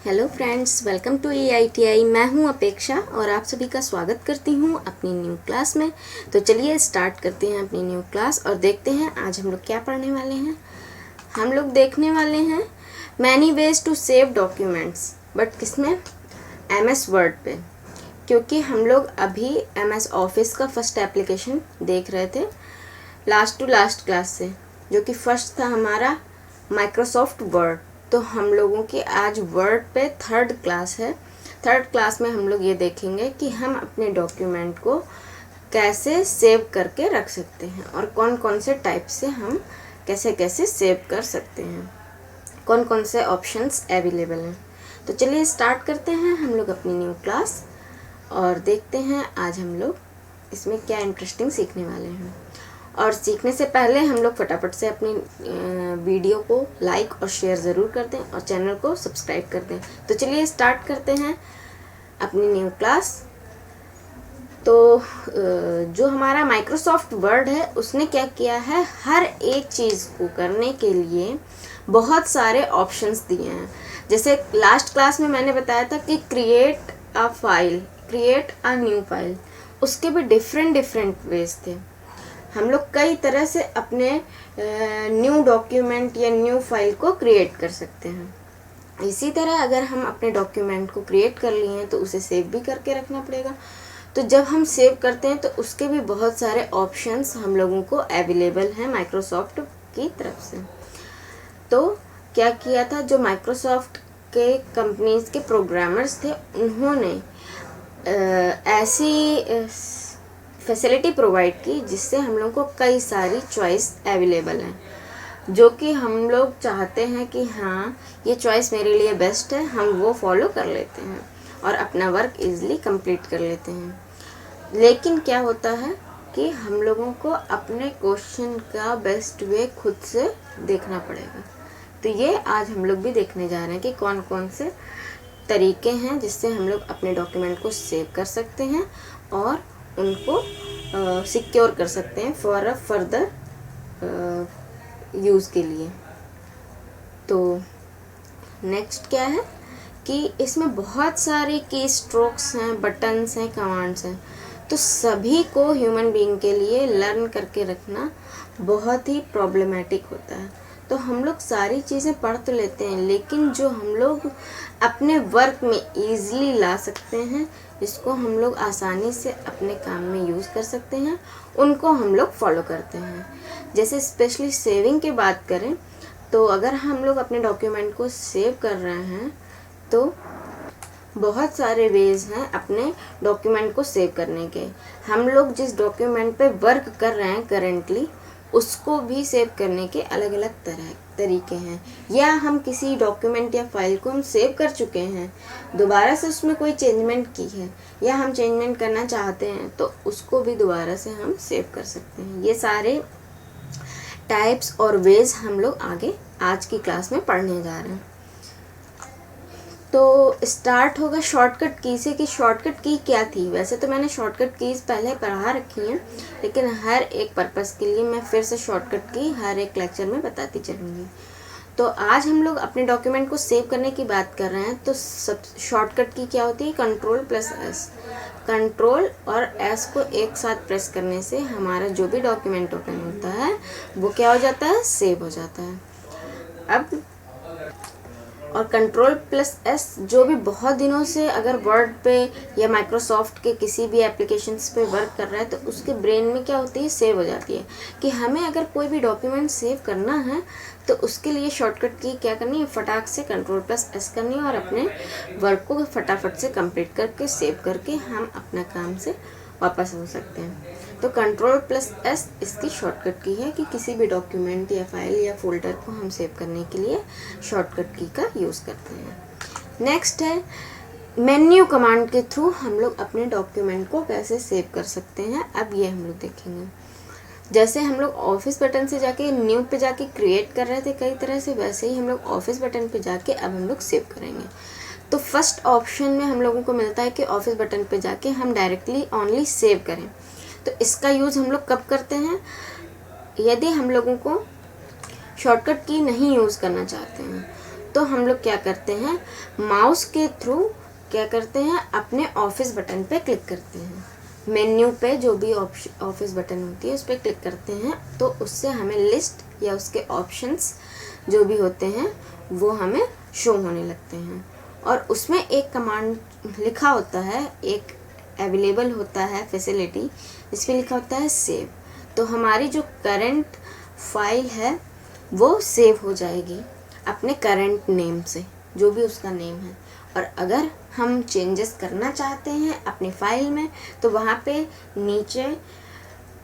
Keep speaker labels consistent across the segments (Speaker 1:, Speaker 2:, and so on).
Speaker 1: Hello friends, welcome to EITI। मैं हूं अपेक्षा और आप सभी का स्वागत करती हूं अपनी न्यू क्लास में। तो चलिए स्टार्ट करते हैं अपनी न्यू क्लास और देखते हैं आज हम लोग क्या पढ़ने वाले हैं। हम लोग देखने वाले हैं many ways to save documents, but किसमें? MS वर्ड पे, क्योंकि हम लोग अभी MS ऑफिस का फर्स्ट एप्लीकेशन देख रहे थे लास्ट टू लास्ट क्लास से, जो कि फर्स्ट था हमारा माइक्रोसॉफ्ट वर्ड। तो हम लोगों की आज वर्ड पे थर्ड क्लास है। थर्ड क्लास में हम लोग ये देखेंगे कि हम अपने डॉक्यूमेंट को कैसे सेव करके रख सकते हैं और कौन कौन से टाइप से हम कैसे कैसे सेव कर सकते हैं, कौन कौन से ऑप्शंस अवेलेबल हैं। तो चलिए स्टार्ट करते हैं हम लोग अपनी न्यू क्लास और देखते हैं आज हम लोग इसमें क्या इंटरेस्टिंग सीखने वाले हैं। और सीखने से पहले हम लोग फटाफट से अपनी वीडियो को लाइक और शेयर ज़रूर कर दें और चैनल को सब्सक्राइब कर दें। तो चलिए स्टार्ट करते हैं अपनी न्यू क्लास। तो जो हमारा माइक्रोसॉफ्ट वर्ड है उसने क्या किया है, हर एक चीज़ को करने के लिए बहुत सारे ऑप्शंस दिए हैं। जैसे लास्ट क्लास में मैंने बताया था कि create a file, create a new file, उसके भी डिफरेंट वेज थे। हम लोग कई तरह से अपने न्यू डॉक्यूमेंट या न्यू फाइल को क्रिएट कर सकते हैं। इसी तरह अगर हम अपने डॉक्यूमेंट को क्रिएट कर लिए हैं तो उसे सेव भी करके रखना पड़ेगा। तो जब हम सेव करते हैं तो उसके भी बहुत सारे ऑप्शंस हम लोगों को अवेलेबल हैं माइक्रोसॉफ्ट की तरफ से। तो क्या किया था, जो माइक्रोसॉफ्ट के कंपनीज के प्रोग्रामर्स थे उन्होंने ऐसी फैसिलिटी प्रोवाइड की जिससे हम लोग को कई सारी चॉइस अवेलेबल हैं, जो कि हम लोग चाहते हैं कि हाँ ये चॉइस मेरे लिए बेस्ट है, हम वो फॉलो कर लेते हैं और अपना वर्क इजीली कंप्लीट कर लेते हैं। लेकिन क्या होता है कि हम लोगों को अपने क्वेश्चन का बेस्ट वे खुद से देखना पड़ेगा। तो ये आज हम लोग भी देखने जा रहे हैं कि कौन कौन से तरीके हैं जिससे हम लोग अपने डॉक्यूमेंट को सेव कर सकते हैं और उनको सिक्योर कर सकते हैं फॉर अ फर्दर यूज़ के लिए। तो नेक्स्ट क्या है कि इसमें बहुत सारे की स्ट्रोक्स हैं, बटन्स हैं, कमांड्स हैं। तो सभी को ह्यूमन बीइंग के लिए लर्न करके रखना बहुत ही प्रॉब्लमेटिक होता है। तो हम लोग सारी चीज़ें पढ़ तो लेते हैं, लेकिन जो हम लोग अपने वर्क में ईज़िली ला सकते हैं, जिसको हम लोग आसानी से अपने काम में यूज़ कर सकते हैं, उनको हम लोग फॉलो करते हैं। जैसे स्पेशली सेविंग की बात करें तो अगर हम लोग अपने डॉक्यूमेंट को सेव कर रहे हैं तो बहुत सारे वेज हैं अपने डॉक्यूमेंट को सेव करने के। हम लोग जिस डॉक्यूमेंट पे वर्क कर रहे हैं करेंटली, उसको भी सेव करने के अलग अलग तरीके हैं। या हम किसी डॉक्यूमेंट या फाइल को हम सेव कर चुके हैं, दोबारा से उसमें कोई चेंजमेंट की है या हम चेंजमेंट करना चाहते हैं तो उसको भी दोबारा से हम सेव कर सकते हैं। ये सारे टाइप्स और वेज हम लोग आगे आज की क्लास में पढ़ने जा रहे हैं। तो स्टार्ट होगा शॉर्टकट की से कि शॉर्टकट की क्या थी। वैसे तो मैंने शॉर्टकट कीज़ पहले पढ़ा रखी हैं, लेकिन हर एक पर्पस के लिए मैं फिर से शॉर्टकट की हर एक लेक्चर में बताती चलूँगी। तो आज हम लोग अपने डॉक्यूमेंट को सेव करने की बात कर रहे हैं। तो सब शॉर्टकट की क्या होती है, Ctrl+S। कंट्रोल और S को एक साथ प्रेस करने से हमारा जो भी डॉक्यूमेंट ओपन होता है वो क्या हो जाता है, सेव हो जाता है। अब और Ctrl+S जो भी बहुत दिनों से अगर वर्ड पे या माइक्रोसॉफ्ट के किसी भी एप्लीकेशंस पे वर्क कर रहा है तो उसके ब्रेन में क्या होती है, सेव हो जाती है कि हमें अगर कोई भी डॉक्यूमेंट सेव करना है तो उसके लिए शॉर्टकट की क्या करनी है, फटाक से Ctrl+S करनी है और अपने वर्क को फटाफट से कंप्लीट करके सेव करके हम अपना काम से वापस हो सकते हैं। तो Ctrl+S इसकी शॉर्टकट की है कि किसी भी डॉक्यूमेंट या फाइल या फोल्डर को हम सेव करने के लिए शॉर्टकट की का यूज़ करते हैं। नेक्स्ट है मेन्यू कमांड के थ्रू हम लोग अपने डॉक्यूमेंट को कैसे सेव कर सकते हैं। अब ये हम लोग देखेंगे। जैसे हम लोग ऑफिस बटन से जाके न्यू पे जाके क्रिएट कर रहे थे कई तरह से, वैसे ही हम लोग ऑफिस बटन पे जाके अब हम लोग सेव करेंगे। तो फर्स्ट ऑप्शन में हम लोगों को मिलता है कि ऑफिस बटन पे जाके हम डायरेक्टली ओनली सेव करें। तो इसका यूज़ हम लोग कब करते हैं, यदि हम लोगों को शॉर्टकट की नहीं यूज़ करना चाहते हैं तो हम लोग क्या करते हैं, माउस के थ्रू क्या करते हैं, अपने ऑफिस बटन पे क्लिक करते हैं। मेन्यू पे जो भी ऑफिस बटन होती है उस पर क्लिक करते हैं, तो उससे हमें लिस्ट या उसके ऑप्शंस जो भी होते हैं वो हमें शो होने लगते हैं। और उसमें एक कमांड लिखा होता है, एक अवेलेबल होता है फैसिलिटी, इस पर लिखा होता है सेव। तो हमारी जो करंट फाइल है वो सेव हो जाएगी अपने करंट नेम से, जो भी उसका नेम है। और अगर हम चेंजेस करना चाहते हैं अपनी फाइल में, तो वहाँ पे नीचे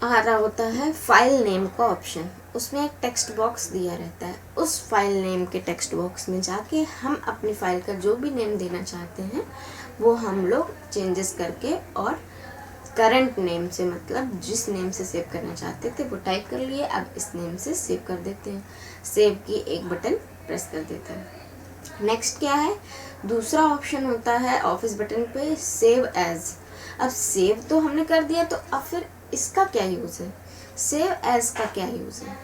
Speaker 1: आ रहा होता है फाइल नेम का ऑप्शन, उसमें एक टेक्स्ट बॉक्स दिया रहता है। उस फाइल नेम के टेक्स्ट बॉक्स में जाके हम अपनी फाइल का जो भी नेम देना चाहते हैं वो हम लोग चेंजेस करके और करंट नेम से, मतलब जिस नेम से सेव करना चाहते थे वो टाइप कर लिए, अब इस नेम से सेव कर देते हैं, सेव की एक बटन प्रेस कर देते हैं। नेक्स्ट क्या है, दूसरा ऑप्शन होता है ऑफिस बटन पे सेव एज। अब सेव तो हमने कर दिया, तो अब फिर इसका क्या यूज़ है, सेव एज का क्या यूज़ है।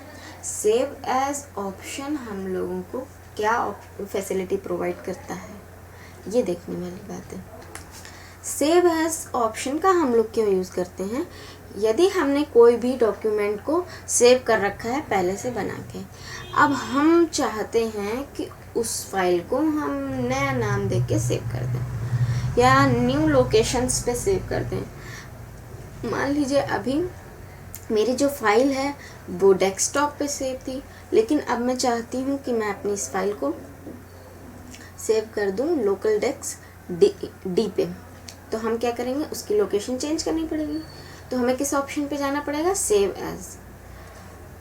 Speaker 1: सेव एज ऑप्शन हम लोगों को क्या फैसिलिटी प्रोवाइड करता है, ये देखने वाली बात है। सेव एज ऑप्शन का हम लोग क्यों यूज़ करते हैं, यदि हमने कोई भी डॉक्यूमेंट को सेव कर रखा है पहले से बना के, अब हम चाहते हैं कि उस फाइल को हम नया नाम दे के सेव कर दें या न्यू लोकेशंस पे सेव कर दें। मान लीजिए अभी मेरी जो फाइल है वो डेस्कटॉप पे सेव थी, लेकिन अब मैं चाहती हूँ कि मैं अपनी इस फाइल को सेव कर दूँ लोकल डेस्क डी पे। तो हम क्या करेंगे, उसकी लोकेशन चेंज करनी पड़ेगी। तो हमें किस ऑप्शन पे जाना पड़ेगा, सेव एज।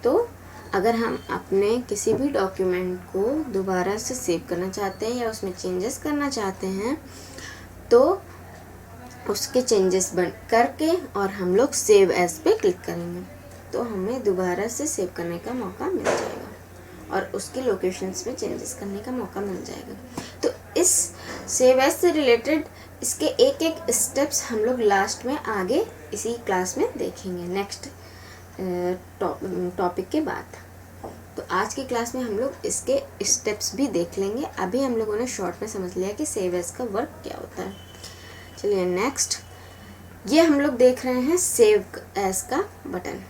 Speaker 1: तो अगर हम अपने किसी भी डॉक्यूमेंट को दोबारा से सेव करना चाहते हैं या उसमें चेंजेस करना चाहते हैं, तो उसके चेंजेस बन करके और हम लोग सेव एज पे क्लिक करेंगे, तो हमें दोबारा से सेव करने का मौका मिल जाएगा और उसके लोकेशंस में चेंजेस करने का मौका मिल जाएगा। तो इस सेव एज से रिलेटेड इसके एक एक स्टेप्स हम लोग लास्ट में आगे इसी क्लास में देखेंगे, नेक्स्ट टॉपिक के बाद। तो आज की क्लास में हम लोग इसके स्टेप्स भी देख लेंगे। अभी हम लोगों ने शॉर्ट में समझ लिया कि सेव एज का वर्क क्या होता है। चलिए नेक्स्ट, ये हम लोग देख रहे हैं सेव एज का बटन,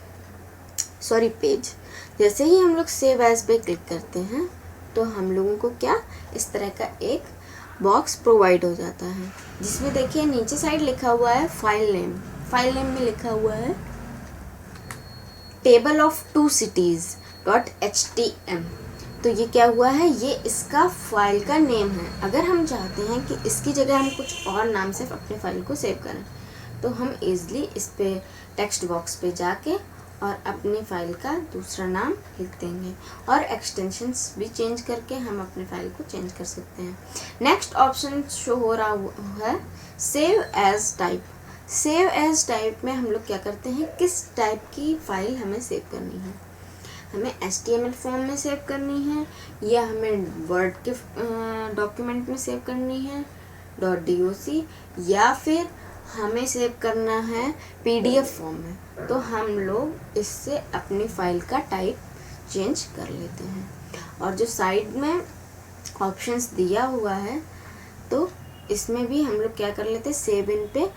Speaker 1: सॉरी पेज। जैसे ही हम लोग सेव एज पे क्लिक करते हैं तो हम लोगों को क्या इस तरह का एक बॉक्स प्रोवाइड हो जाता है, जिसमें देखिए नीचे साइड लिखा हुआ है फाइल नेम। फाइल नेम में लिखा हुआ है table of two cities .htm। तो ये क्या हुआ है, ये इसका फाइल का नेम है। अगर हम चाहते हैं कि इसकी जगह हम कुछ और नाम से अपने फाइल को सेव करें, तो हम इजली इस पे टेक्स्ट बॉक्स पे जाके और अपनी फाइल का दूसरा नाम लिख देंगे और एक्सटेंशंस भी चेंज करके हम अपने फाइल को चेंज कर सकते हैं। नेक्स्ट ऑप्शन शो हो रहा है save as type. Save as type में हम लोग क्या करते हैं, किस टाइप की फाइल हमें सेव करनी है, हमें HTML फॉर्म में सेव करनी है या हमें वर्ड के डॉक्यूमेंट में सेव करनी है .doc, या फिर हमें सेव करना है PDF फॉर्म में। तो हम लोग इससे अपनी फाइल का टाइप चेंज कर लेते हैं। और जो साइड में ऑप्शंस दिया हुआ है तो इसमें भी हम लोग क्या कर लेते हैं, सेव इन पे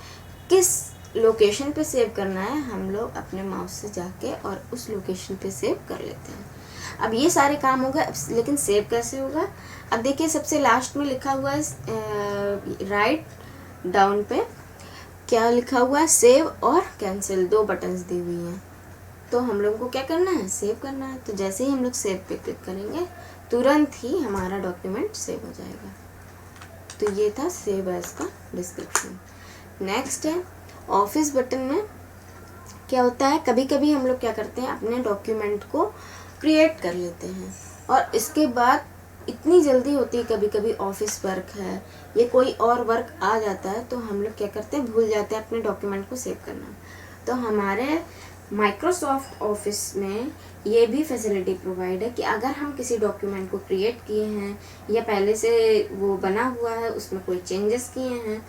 Speaker 1: किस लोकेशन पे सेव करना है हम लोग अपने माउस से जाके और उस लोकेशन पे सेव कर लेते हैं। अब ये सारे काम होगा, लेकिन सेव कैसे होगा। अब देखिए सबसे लास्ट में लिखा हुआ है राइट डाउन पे क्या लिखा हुआ है, सेव और कैंसिल, दो बटन्स दी हुई हैं। तो हम लोग को क्या करना है, सेव करना है। तो जैसे ही हम लोग सेव पे क्लिक करेंगे तुरंत ही हमारा डॉक्यूमेंट सेव हो जाएगा। तो ये था सेव एज का डिस्क्रिप्शन। नेक्स्ट है ऑफिस बटन में क्या होता है, कभी कभी हम लोग क्या करते हैं, अपने डॉक्यूमेंट को क्रिएट कर लेते हैं और इसके बाद इतनी जल्दी होती है, कभी कभी ऑफिस वर्क है या कोई और वर्क आ जाता है, तो हम लोग क्या करते हैं, भूल जाते हैं अपने डॉक्यूमेंट को सेव करना। तो हमारे माइक्रोसॉफ्ट ऑफिस में ये भी फैसिलिटी प्रोवाइड है कि अगर हम किसी डॉक्यूमेंट को क्रिएट किए हैं या पहले से वो बना हुआ है उसमें कोई चेंजेस किए हैं,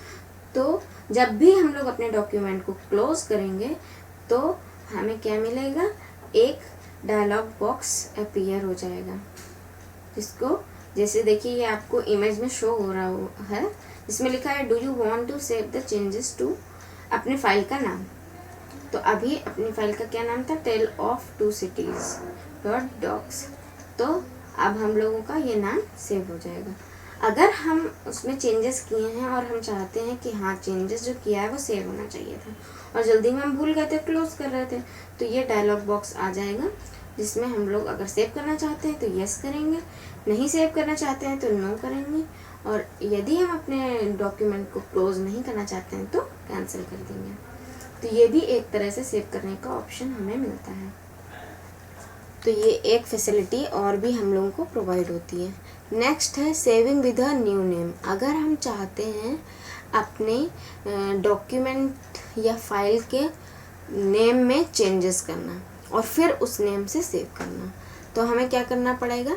Speaker 1: तो जब भी हम लोग अपने डॉक्यूमेंट को क्लोज करेंगे तो हमें क्या मिलेगा, एक डायलॉग बॉक्स अपीयर हो जाएगा जिसको जैसे देखिए ये आपको इमेज में शो हो रहा है, इसमें लिखा है do you want to save the changes to, अपने फाइल का नाम। तो अभी अपनी फाइल का क्या नाम था, tale of two cities dot dogs. तो अब हम लोगों का ये नाम सेव हो जाएगा। अगर हम उसमें चेंजेस किए हैं और हम चाहते हैं कि हाँ चेंजेस जो किया है वो सेव होना चाहिए था और जल्दी में हम भूल गए थे, क्लोज कर रहे थे, तो ये डायलॉग बॉक्स आ जाएगा जिसमें हम लोग अगर सेव करना चाहते हैं तो यस करेंगे, नहीं सेव करना चाहते हैं तो नो करेंगे, और यदि हम अपने डॉक्यूमेंट को क्लोज नहीं करना चाहते हैं तो कैंसिल कर देंगे। तो ये भी एक तरह से सेव करने का ऑप्शन हमें मिलता है। तो ये एक फैसिलिटी और भी हम लोगों को प्रोवाइड होती है। नेक्स्ट है saving with a new name. अगर हम चाहते हैं अपने डॉक्यूमेंट या फाइल के नेम में चेंजेस करना और फिर उस नेम से सेव करना, तो हमें क्या करना पड़ेगा,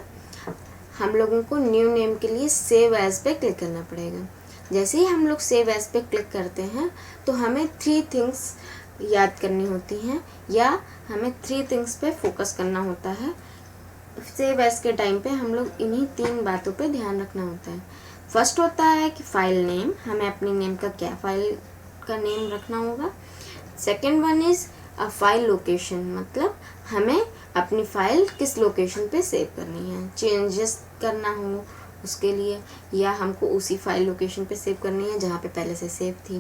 Speaker 1: हम लोगों को न्यू नेम के लिए सेव एज पे क्लिक करना पड़ेगा। जैसे ही हम लोग सेव एज पे क्लिक करते हैं तो हमें 3 थिंग्स याद करनी होती हैं या हमें 3 थिंग्स पे फोकस करना होता है। सेव एज के टाइम पे हम लोग इन्हीं 3 बातों पे ध्यान रखना होता है। फर्स्ट होता है कि फ़ाइल नेम, हमें अपनी नेम का क्या फ़ाइल का नेम रखना होगा। Second one is a file location, मतलब हमें अपनी फ़ाइल किस लोकेशन पे सेव करनी है, चेंजेस करना हो उसके लिए, या हमको उसी फाइल लोकेशन पे सेव करनी है जहाँ पे पहले से सेव थी।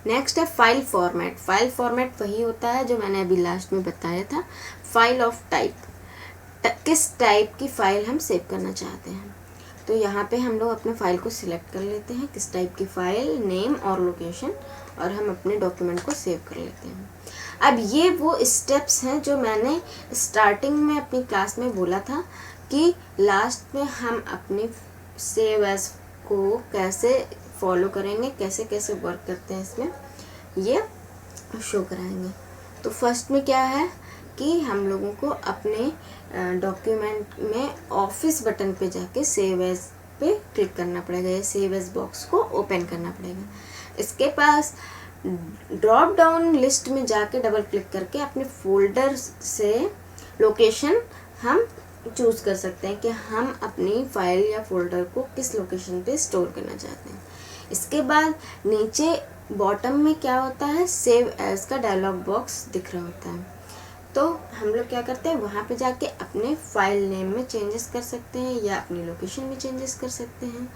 Speaker 1: नेक्स्ट है फाइल फॉर्मेट। फाइल फॉर्मेट वही होता है जो मैंने अभी लास्ट में बताया था, फाइल ऑफ टाइप, किस टाइप की फ़ाइल हम सेव करना चाहते हैं। तो यहाँ पे हम लोग अपने फाइल को सिलेक्ट कर लेते हैं, किस टाइप की फ़ाइल, नेम और लोकेशन, और हम अपने डॉक्यूमेंट को सेव कर लेते हैं। अब ये वो स्टेप्स हैं जो मैंने स्टार्टिंग में अपनी क्लास में बोला था कि लास्ट में हम अपनी सेव एज को कैसे फॉलो करेंगे, कैसे कैसे वर्क करते हैं, इसमें ये शो कराएंगे। तो फर्स्ट में क्या है कि हम लोगों को अपने डॉक्यूमेंट में ऑफिस बटन पे जाके सेव एज पे क्लिक करना पड़ेगा, या सेव एज बॉक्स को ओपन करना पड़ेगा। इसके पास ड्रॉप डाउन लिस्ट में जाके डबल क्लिक करके अपने फोल्डर से लोकेशन हम चूज़ कर सकते हैं कि हम अपनी फाइल या फोल्डर को किस लोकेशन पे स्टोर करना चाहते हैं। इसके बाद नीचे बॉटम में क्या होता है, सेव एज का डायलॉग बॉक्स दिख रहा होता है। तो हम लोग क्या करते हैं, वहाँ पे जाके अपने फाइल नेम में चेंजेस कर सकते हैं या अपनी लोकेशन में चेंजेस कर सकते हैं।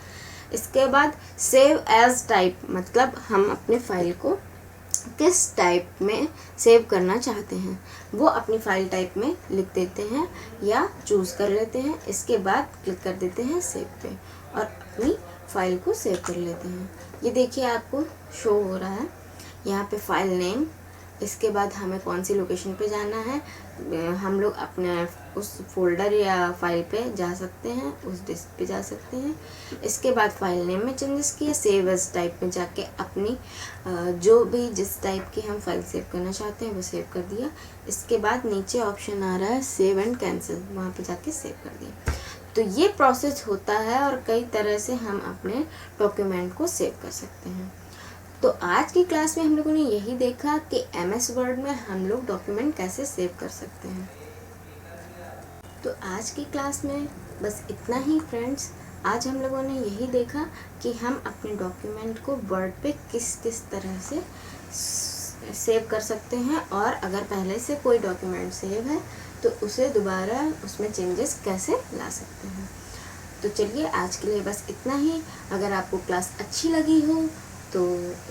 Speaker 1: इसके बाद सेव एज टाइप, मतलब हम अपने फाइल को किस टाइप में सेव करना चाहते हैं वो अपनी फाइल टाइप में लिख देते हैं या चूज़ कर लेते हैं। इसके बाद क्लिक कर देते हैं सेव पे और अपनी फाइल को सेव कर लेते हैं। ये देखिए आपको शो हो रहा है यहाँ पे फाइल नेम, इसके बाद हमें कौन सी लोकेशन पे जाना है, हम लोग अपने उस फोल्डर या फाइल पे जा सकते हैं, उस डिस्क पे जा सकते हैं। इसके बाद फाइल नेम में चेंजेस किए, सेव एज टाइप में जाके अपनी जो भी जिस टाइप की हम फाइल सेव करना चाहते हैं वो सेव कर दिया। इसके बाद नीचे ऑप्शन आ रहा है सेव एंड कैंसिल, वहाँ पे जाके सेव कर दिया। तो ये प्रोसेस होता है और कई तरह से हम अपने डॉक्यूमेंट को सेव कर सकते हैं। तो आज की क्लास में हम लोगों ने यही देखा कि MS वर्ड में हम लोग डॉक्यूमेंट कैसे सेव कर सकते हैं। तो आज की क्लास में बस इतना ही फ्रेंड्स। आज हम लोगों ने यही देखा कि हम अपने डॉक्यूमेंट को वर्ड पे किस किस तरह से सेव कर सकते हैं, और अगर पहले से कोई डॉक्यूमेंट सेव है तो उसे दोबारा उसमें चेंजेस कैसे ला सकते हैं। तो चलिए आज के लिए बस इतना ही। अगर आपको क्लास अच्छी लगी हो तो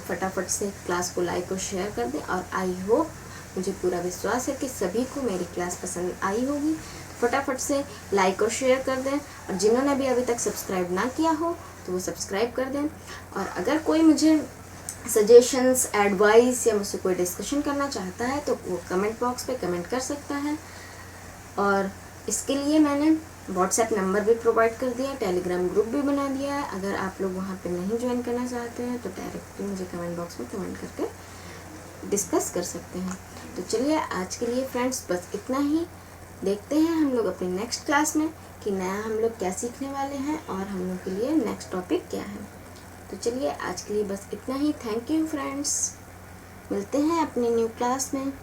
Speaker 1: फटाफट से क्लास को लाइक और शेयर कर दें, और आई होप, मुझे पूरा विश्वास है कि सभी को मेरी क्लास पसंद आई होगी। तो फटाफट से लाइक और शेयर कर दें, और जिन्होंने भी अभी तक सब्सक्राइब ना किया हो तो वो सब्सक्राइब कर दें। और अगर कोई मुझे सजेशंस, एडवाइस या मुझसे कोई डिस्कशन करना चाहता है तो वो कमेंट बॉक्स पे कमेंट कर सकता है। और इसके लिए मैंने व्हाट्सएप नंबर भी प्रोवाइड कर दिया, टेलीग्राम ग्रुप भी बना दिया है। अगर आप लोग वहाँ पे नहीं ज्वाइन करना चाहते हैं तो डायरेक्टली मुझे कमेंट बॉक्स में कमेंट करके डिस्कस कर सकते हैं। तो चलिए आज के लिए फ्रेंड्स बस इतना ही। देखते हैं हम लोग अपनी नेक्स्ट क्लास में कि नया हम लोग क्या सीखने वाले हैं और हम लोग के लिए नेक्स्ट टॉपिक क्या है। तो चलिए आज के लिए बस इतना ही। थैंक यू फ्रेंड्स, मिलते हैं अपनी न्यू क्लास में।